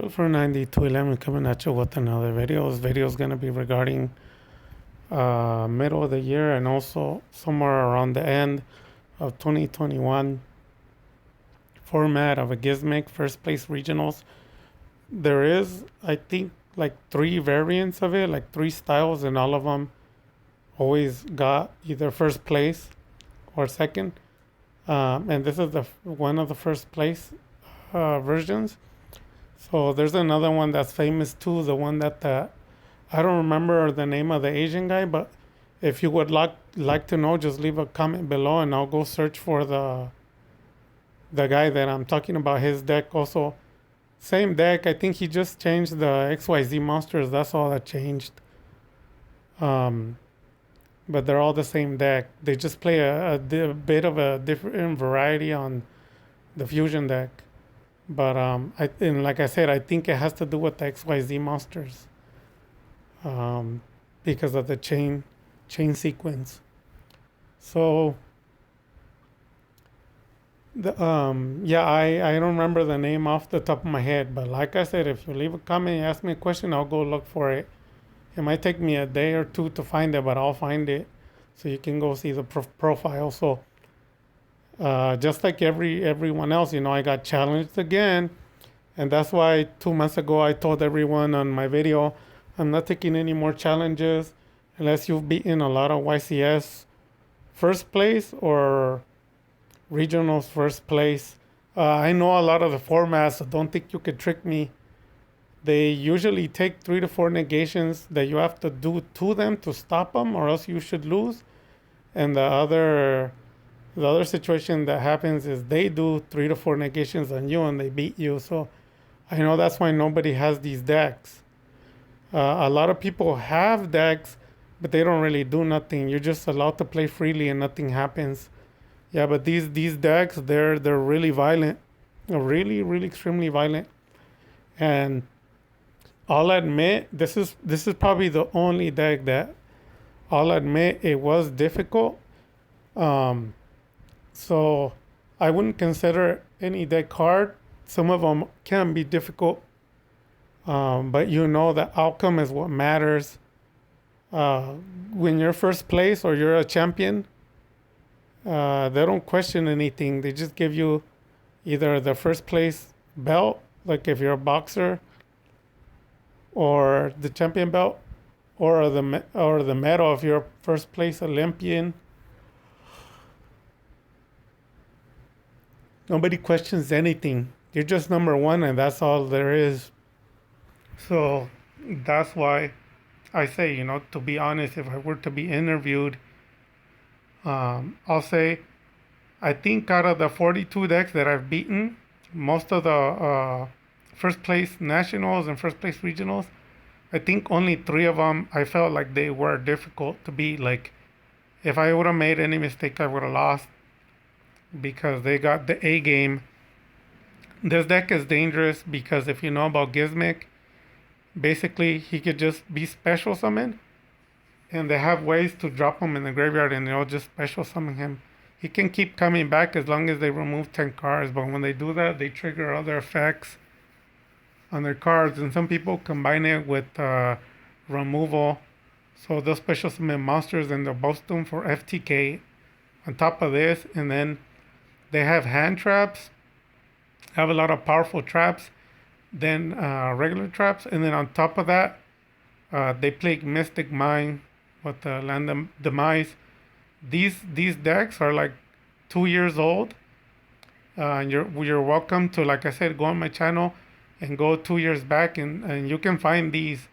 For 9211 coming at you with another video. This video is going to be regarding middle of the year and also somewhere around the end of 2021 format of a Gizmic first place regionals. There is, I think, like three variants of it, like three styles, and all of them always got either first place or second. And this is the one of the first place versions. So there's another one that's famous too, the one that I don't remember the name of the Asian guy, but if you would like to know, just leave a comment below and I'll go search for the guy that I'm talking about, his deck also. Same deck. I think he just changed the XYZ monsters. That's all that changed. Um, but they're all the same deck. They just play a bit of a different variety on the fusion deck. But and like I said, I think it has to do with the XYZ monsters, um, because of the chain sequence. So yeah, I don't remember the name off the top of my head, but like I said, if you leave a comment and ask me a question, I'll go look for it. It might take me a day or two to find it, but I'll find it, so you can go see the profile. So just like everyone else, I got challenged again, and that's why 2 months ago I told everyone on my video, I'm not taking any more challenges unless you've beaten a lot of YCS first place or regionals first place. I know a lot of the formats, so don't think you could trick me. They usually take 3 to 4 negations that you have to do to them to stop them, or else you should lose. And the other situation that happens is they do 3 to 4 negations on you and they beat you. So I know that's why nobody has these decks. A lot of people have decks, but they don't really do nothing. You're just allowed to play freely and nothing happens. Yeah, but these decks, they're really violent, really extremely violent. And I'll admit, this is probably the only deck that I'll admit it was difficult. Um, so I wouldn't consider any deck hard. Some of them can be difficult, but the outcome is what matters. Uh, when you're first place or you're a champion, they don't question anything. They just give you either the first place belt, like if you're a boxer, or the champion belt, or the medal if you're a first place Olympian. Nobody questions anything. You're just number one, and that's all there is. So that's why I say, to be honest, if I were to be interviewed, I'll say I think out of the 42 decks that I've beaten, most of the first place nationals and first place regionals, I think only 3 of them I felt like they were difficult to beat. Like if I would have made any mistake, I would have lost because they got the A game. This deck is dangerous because if you know about Gizmic, basically he could just be special summoned, and they have ways to drop him in the graveyard and they'll just special summon him. He can keep coming back as long as they remove 10 cards, but when they do that, they trigger other effects on their cards, and some people combine it with removal. So they'll special summon monsters and they'll boost them for FTK on top of this, and then they have hand traps, have a lot of powerful traps, then regular traps, and then on top of that, they play Mystic Mine with the Land Demise. These decks are like 2 years old. And you're welcome to, like I said, go on my channel and go 2 years back, and you can find these.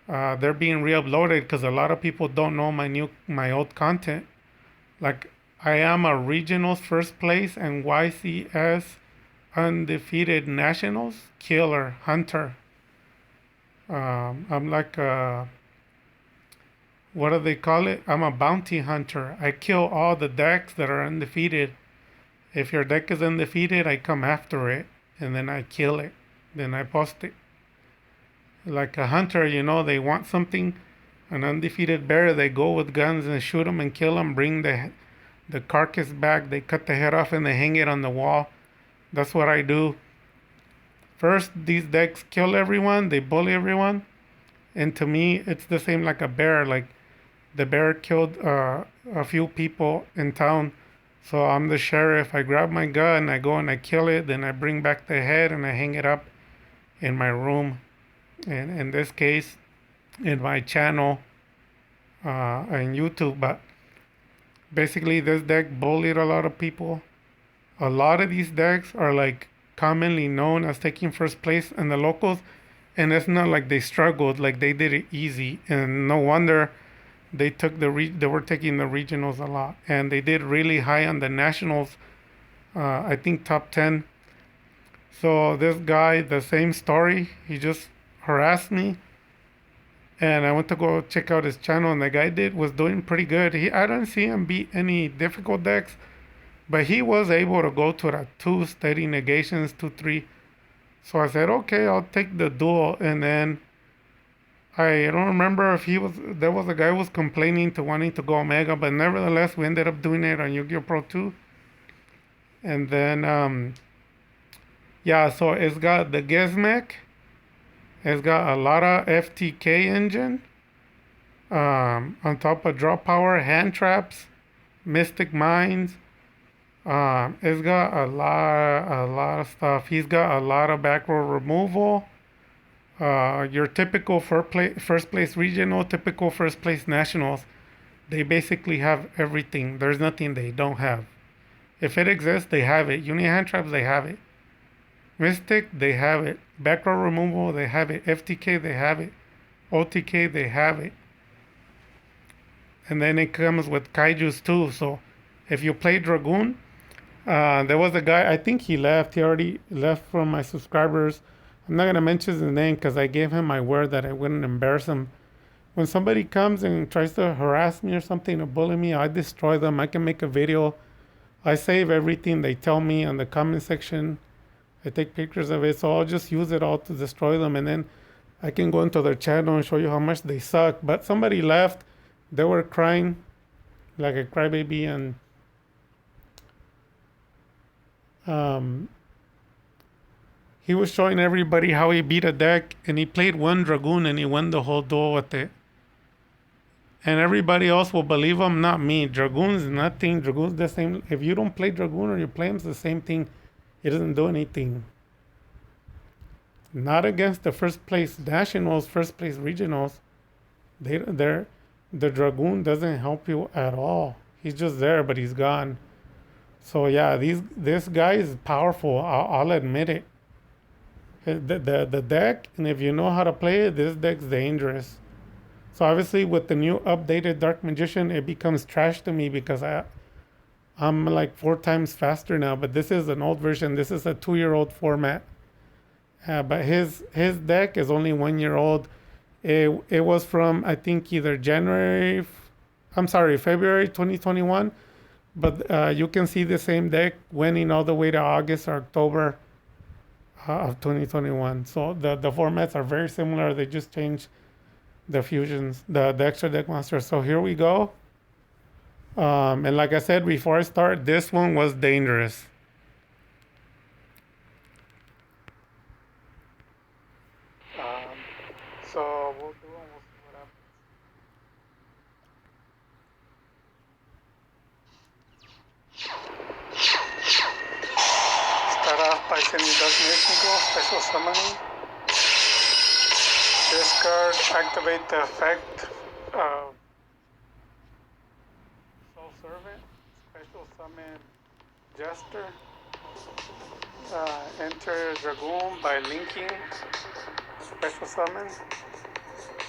They're being re-uploaded because a lot of people don't know my old content. Like I am a regionals first place and YCS undefeated nationals killer hunter. I'm like what do they call it? I'm a bounty hunter. I kill all the decks that are undefeated. If your deck is undefeated, I come after it and then I kill it. Then I post it. Like a hunter, they want something, an undefeated bear, they go with guns and shoot them and kill them, bring the carcass back, they cut the head off and they hang it on the wall. That's what I do. First, these decks kill everyone, they bully everyone, and to me, it's the same like a bear. Like the bear killed a few people in town. So I'm the sheriff. I grab my gun, I go and I kill it, then I bring back the head and I hang it up in my room. And in this case, in my channel on YouTube. But basically, this deck bullied a lot of people. A lot of these decks are like commonly known as taking first place in the locals, and it's not like they struggled, like they did it easy, and no wonder they were taking the regionals a lot, and they did really high on the nationals. I think top 10. So this guy, the same story, he just harassed me, and I went to go check out his channel, and the guy did was doing pretty good. I didn't see him beat any difficult decks, but he was able to go to the two steady negations, 2-3. So I said, okay, I'll take the duel. And then I don't remember if there was a guy who was complaining to wanting to go Omega, but nevertheless, we ended up doing it on Yu-Gi-Oh! Pro 2. And then, yeah, so it's got the Gizmek. It's got a lot of FTK engine. On top of draw power, hand traps, mystic mines. It's got a lot of stuff. He's got a lot of back row removal. Your typical first place regional, typical first place nationals. They basically have everything. There's nothing they don't have. If it exists, they have it. Uni hand traps, they have it. Mystic, they have it. Back row removal, they have it. FTK, they have it. OTK, they have it. And then it comes with kaijus too. So if you play Dragoon, there was a guy, I think he left. He already left from my subscribers. I'm not going to mention his name because I gave him my word that I wouldn't embarrass him. When somebody comes and tries to harass me or something or bully me, I destroy them. I can make a video. I save everything they tell me on the comment section. I take pictures of it. So I'll just use it all to destroy them. And then I can go into their channel and show you how much they suck. But somebody left. They were crying like a crybaby, and he was showing everybody how he beat a deck, and he played one Dragoon and he won the whole duel with it. And everybody else will believe him, not me. Dragoon's nothing. Dragoon's the same. If you don't play Dragoon or you play him, it's the same thing. It doesn't do anything. Not against the first place nationals, first place regionals. The Dragoon doesn't help you at all. He's just there, but he's gone. So yeah, this guy is powerful. I'll admit it. The deck, and if you know how to play it, this deck's dangerous. So obviously, with the new updated Dark Magician, it becomes trash to me because I'm like 4 times faster now. But this is an old version. This is a 2-year-old format. But his deck is only 1 year old. It was from, I think, either February 2021. But you can see the same deck winning all the way to August or October of 2021. So the formats are very similar. They just changed the fusions, the extra deck monsters. So here we go. And like I said before I start, this one was dangerous. So we'll do it. We'll see what happens. Start off by sending Dark Magician, special summoning. Discard, activate the effect of Soul Servant, special summon Jester, enter Dragoon by linking, special summon.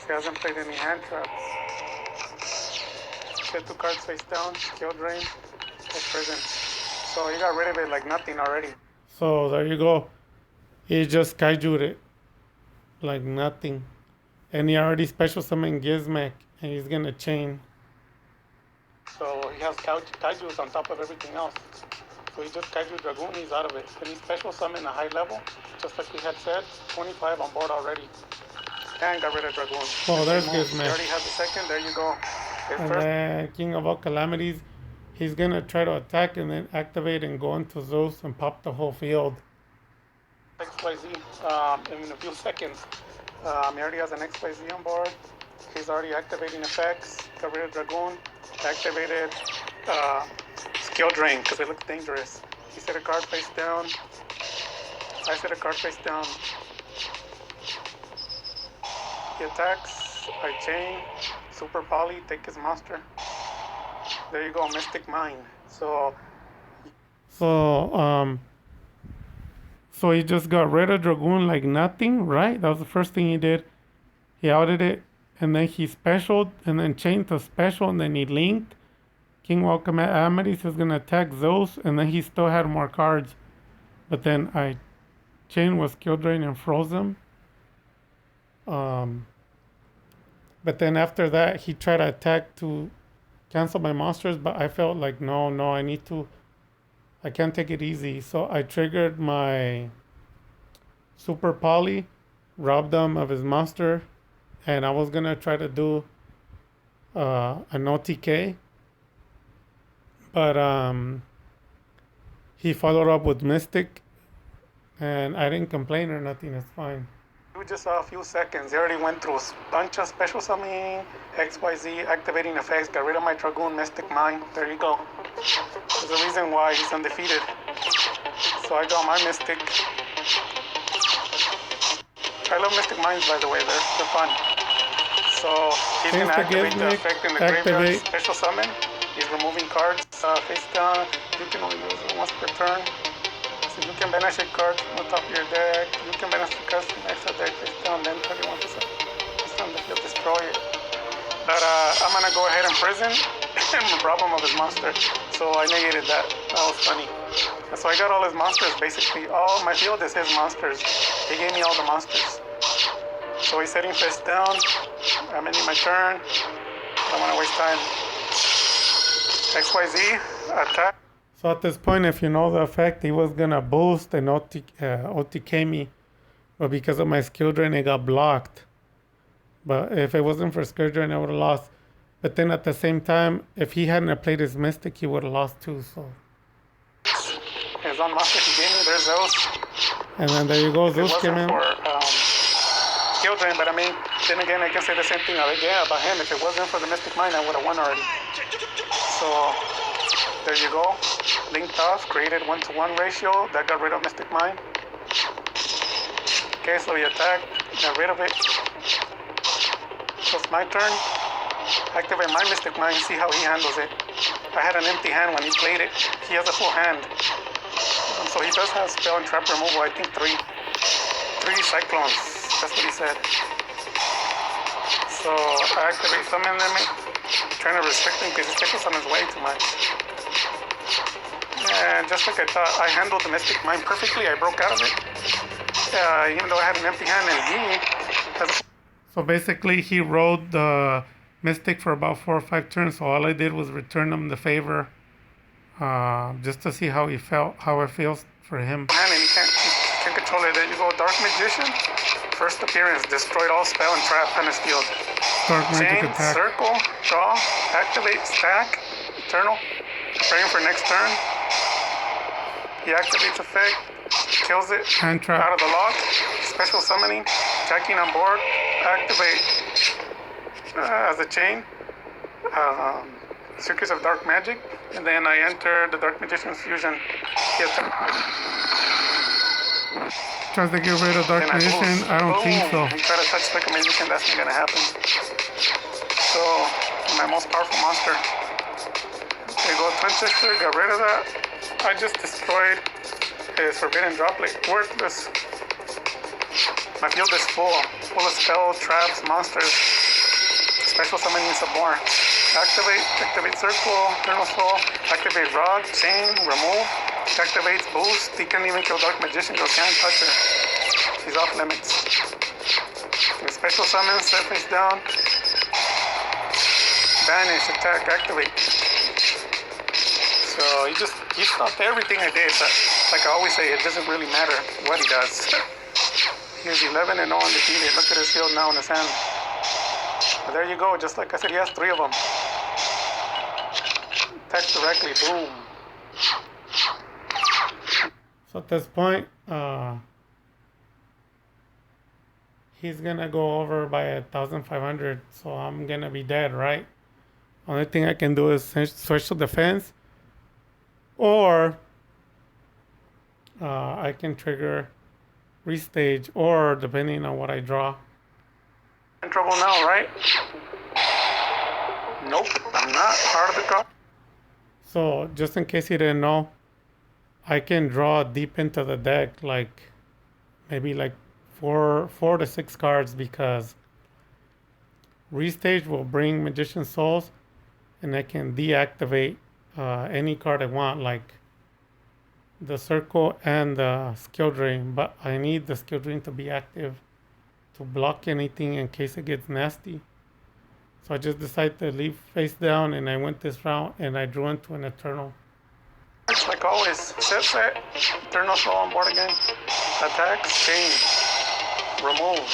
He hasn't played any hand traps. Set 2 cards face down, kill drain, or prison. So he got rid of it like nothing already. So there you go. He just kaiju'd it like nothing. And he already special summoned Gizmek, and he's gonna chain. So he has kaijus on top of everything else. So he just kaiju Dragoon, he's out of it. Can he special summon a high level? Just like we had said, 25 on board already. And got rid of Dragoon. Oh, there's Gizmek. He already has the second, there you go. And then King of all calamities, he's gonna try to attack and then activate and go into Zeus and pop the whole field. XYZ in a few seconds. He already has an XYZ on board. He's already activating effects. Got rid of Dragoon. Activated uh, Skill Drain because it looks dangerous. He set a card face down. I set a card face down. He attacks. I chain. Super Poly. Take his monster. There you go. Mystic Mine. So so he just got rid of Dragoon like nothing, right? That was the first thing he did. He outed it, and then he specialed, and then chained to special, and then he linked. King Welcome Amethyst was gonna attack Zeus, and then he still had more cards. But then I chained with Skill Drain and froze him. Um, but then after that, he tried to attack to cancel my monsters, but I felt like no, I can't take it easy. So I triggered my Super Poly, robbed him of his monster, and I was gonna try to do an OTK, but he followed up with Mystic, and I didn't complain or nothing. It's fine. Just a few seconds. They already went through a bunch of special summoning, XYZ, activating effects, got rid of my Dragoon, Mystic Mine. There you go. There's a reason why he's undefeated. So I got my Mystic. I love Mystic Mines, by the way. They're fun. So he's going to activate the effect in the graveyard, special summon. He's removing cards face down. You can only use it once per turn. So you can banish a card from the top of your deck. You can banish the card from extra deck face down, then target 1% from the field, destroy it. But I'm going to go ahead and prison and rob him of his monster. So I negated that. That was funny. So I got all his monsters, basically. All my field is his monsters. He gave me all the monsters. So he's setting face down. I'm ending my turn. I don't want to waste time. XYZ, attack. So at this point, if you know the effect, he was going to boost and OTK me. But because of my skill drain, it got blocked. But if it wasn't for skill drain, I would have lost. But then at the same time, if he hadn't played his Mystic, he would have lost too. So his own monster he gave me, there's Zeus. And then there you go, Zeus came in. Skill drain, but I mean, then again, I can say the same thing about him. If it wasn't for the Mystic Mine, I would have won already. So there you go. Linked off, created 1-to-1 ratio. That got rid of Mystic Mine. Okay, so he attacked, got rid of it. So it's my turn. Activate my Mystic Mine, see how he handles it. I had an empty hand when he played it. He has a full hand. So he does have spell and trap removal, I think three cyclones. That's what he said. So I activate summon limit, trying to restrict him because his special summon is way too much. And just like I thought, I handled the Mystic Mine perfectly. I broke out of it. Even though I had an empty hand, and he has. So basically, he rode the Mystic for about 4 or 5 turns. So all I did was return him the favor, just to see how he felt, how it feels for him. And he can't control it. There you go, Dark Magician. First appearance, destroyed all spell and trap on his field. Dark Magic attack. Circle, draw, activate, stack, Eternal. Preparing for next turn. He activates effect, kills it, hand trap out of the lock. Special summoning, attacking on board, activate as a chain. Circuits of Dark Magic, and then I enter the Dark Magician's Fusion. Tries to get rid of Dark Magician. I don't think so. He tried to touch Dark Magician, that's not gonna happen. So, my most powerful monster. There you go, Twin Sister, got rid of that. I just destroyed his Forbidden Droplet. Worthless. My field is full of spells, traps, monsters. Special summoning some more. Activate Circle, Eternal Soul, activate Rod, Chain, Remove, activates Boost. He can't even kill Dark Magician because can't touch her. He's off limits. And special summon, set face down. Banish, attack, activate. So he stopped everything I did, but like I always say, it doesn't really matter what he does. He's 11-0 undefeated. Look at his field now in his hand. But there you go, just like I said, he has 3 of them. Attack directly, boom. So at this point, he's gonna go over by 1,500, so I'm gonna be dead, right? Only thing I can do is switch to defense, or I can trigger restage, or depending on what I draw. In trouble now, right? Nope, I'm not part of the car. So just in case you didn't know, I can draw deep into the deck, like maybe like four to six cards, because restage will bring Magician Souls, and I can deactivate any card I want, like the circle and the skill drain. But I need the skill drain to be active to block anything in case it gets nasty. So I just decided to leave face down, and I went this route, and I drew into an Eternal. Like always, set, Eternal slow on board again. Attack, change, remove.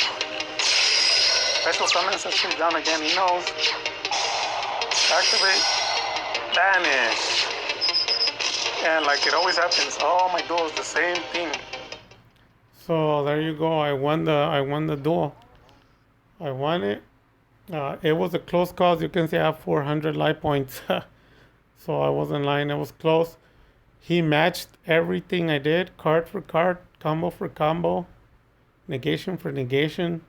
Special summon since he's down again, he knows. Activate, banish. And like it always happens, all my duels the same thing. So there you go. I won the duel. I won it. It was a close call. You can see I have 400 life points. So I wasn't lying. It was close. He matched everything I did, card for card, combo for combo, negation for negation.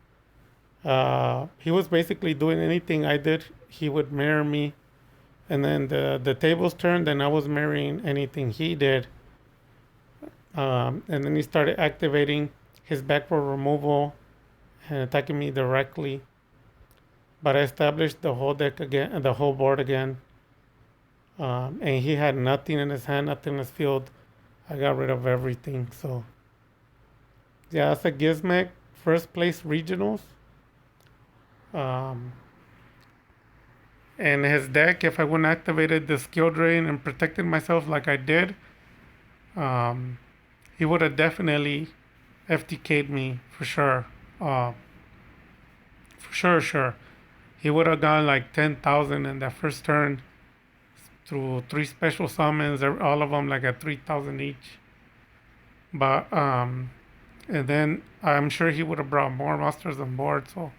He was basically doing anything I did, he would mirror me. And then the tables turned, and I was mirroring anything he did. And then he started activating his backward removal and attacking me directly. But I established the whole deck again, the whole board again. And he had nothing in his hand, nothing in his field. I got rid of everything. So yeah, that's a Gizmek first place regionals. And his deck, if I wouldn't activated the skill drain and protected myself like I did, he would have definitely FTK'd me for sure. For sure. He would have gone like 10,000 in that first turn through 3 special summons, all of them like at 3,000 each. But and then I'm sure he would have brought more monsters on board. So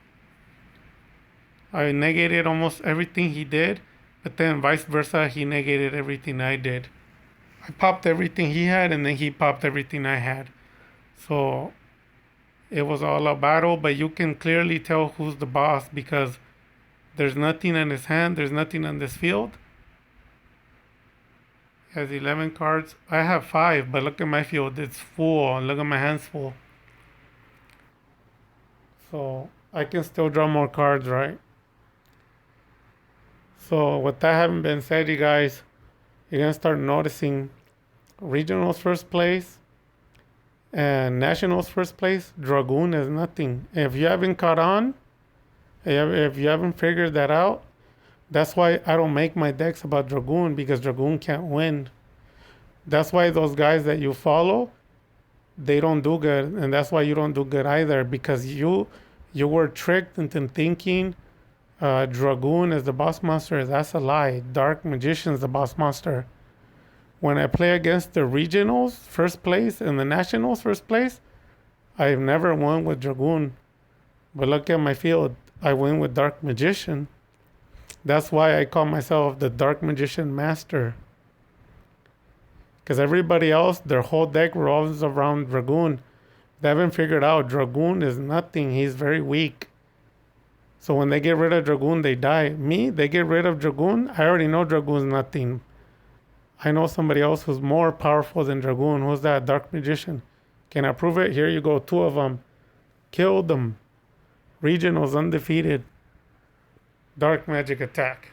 I negated almost everything he did, but then vice versa, he negated everything I did. I popped everything he had, and then he popped everything I had. So it was all a battle, but you can clearly tell who's the boss because there's nothing in his hand, there's nothing on this field. He has 11 cards. I have 5, but look at my field, it's full. Look at my hands full. So I can still draw more cards, right? So with that having been said, you guys, you're going to start noticing regionals first place and nationals first place. Dragoon is nothing. If you haven't caught on, if you haven't figured that out, that's why I don't make my decks about Dragoon, because Dragoon can't win. That's why those guys that you follow, they don't do good, and that's why you don't do good either, because you were tricked into thinking Dragoon is the boss monster. That's a lie. Dark Magician is the boss monster. When I play against the regionals first place and the nationals first place, I've never won with Dragoon. But look at my field. I win with Dark Magician. That's why I call myself the Dark Magician Master. Because everybody else, their whole deck revolves around Dragoon. They haven't figured out Dragoon is nothing. He's very weak. So when they get rid of Dragoon, they die. Me, they get rid of Dragoon. I already know Dragoon's nothing. I know somebody else who's more powerful than Dragoon. Who's that? Dark Magician. Can I prove it? Here you go. 2 of them. Killed them. Regionals undefeated. Dark magic attack.